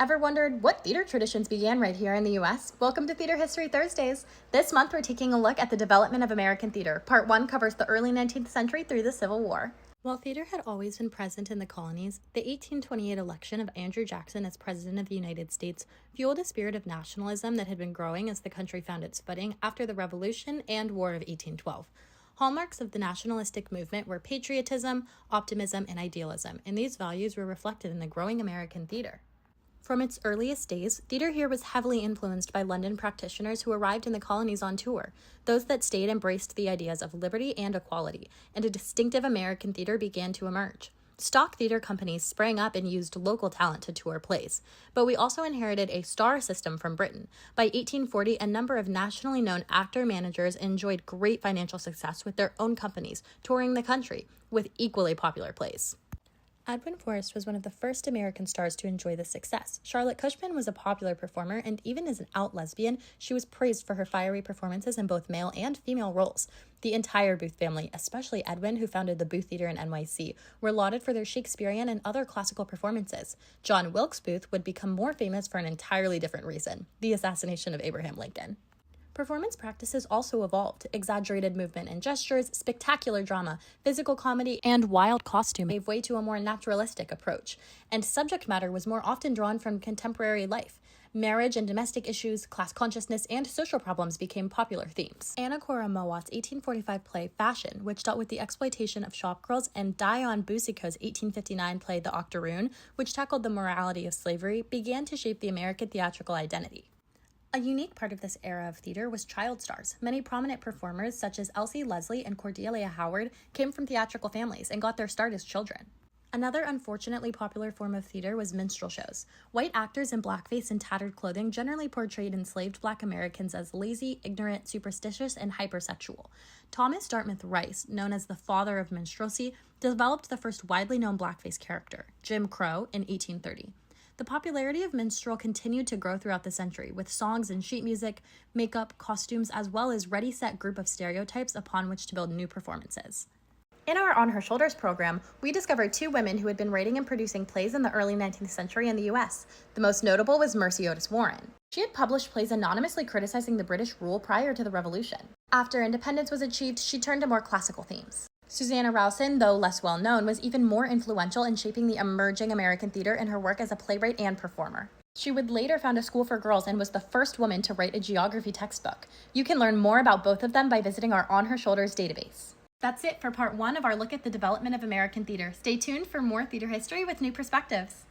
Ever wondered what theater traditions began right here in the US? Welcome to Theater History Thursdays. This month we're taking a look at the development of American theater. Part 1 covers the early 19th century through the Civil War. While theater had always been present in the colonies, the 1828 election of Andrew Jackson as President of the United States fueled a spirit of nationalism that had been growing as the country found its footing after the Revolution and War of 1812. Hallmarks of the nationalistic movement were patriotism, optimism, and idealism, and these values were reflected in the growing American theater. From its earliest days, theater here was heavily influenced by London practitioners who arrived in the colonies on tour. Those that stayed embraced the ideas of liberty and equality, and a distinctive American theater began to emerge. Stock theater companies sprang up and used local talent to tour plays, but we also inherited a star system from Britain. By 1840, a number of nationally known actor-managers enjoyed great financial success with their own companies, touring the country with equally popular plays. Edwin Forrest was one of the first American stars to enjoy this success. Charlotte Cushman was a popular performer, and even as an out lesbian, she was praised for her fiery performances in both male and female roles. The entire Booth family, especially Edwin, who founded the Booth Theater in NYC, were lauded for their Shakespearean and other classical performances. John Wilkes Booth would become more famous for an entirely different reason: the assassination of Abraham Lincoln. Performance practices also evolved. Exaggerated movement and gestures, spectacular drama, physical comedy, and wild costume gave way to a more naturalistic approach, and subject matter was more often drawn from contemporary life. Marriage and domestic issues, class consciousness, and social problems became popular themes. Anna Cora Mowat's 1845 play Fashion, which dealt with the exploitation of shopgirls, and Dion Boucicault's 1859 play The Octoroon, which tackled the morality of slavery, began to shape the American theatrical identity. A unique part of this era of theater was child stars. Many prominent performers, such as Elsie Leslie and Cordelia Howard, came from theatrical families and got their start as children. Another unfortunately popular form of theater was minstrel shows. White actors in blackface and tattered clothing generally portrayed enslaved Black Americans as lazy, ignorant, superstitious, and hypersexual. Thomas Dartmouth Rice, known as the father of minstrelsy, developed the first widely known blackface character, Jim Crow, in 1830. The popularity of minstrel continued to grow throughout the century, with songs and sheet music, makeup, costumes, as well as ready-set group of stereotypes upon which to build new performances. In our On Her Shoulders program, we discovered two women who had been writing and producing plays in the early 19th century in the U.S. The most notable was Mercy Otis Warren. She had published plays anonymously criticizing the British rule prior to the Revolution. After independence was achieved, she turned to more classical themes. Susanna Rowson, though less well-known, was even more influential in shaping the emerging American theater in her work as a playwright and performer. She would later found a school for girls and was the first woman to write a geography textbook. You can learn more about both of them by visiting our On Her Shoulders database. That's it for part 1 of our look at the development of American theater. Stay tuned for more theater history with new perspectives.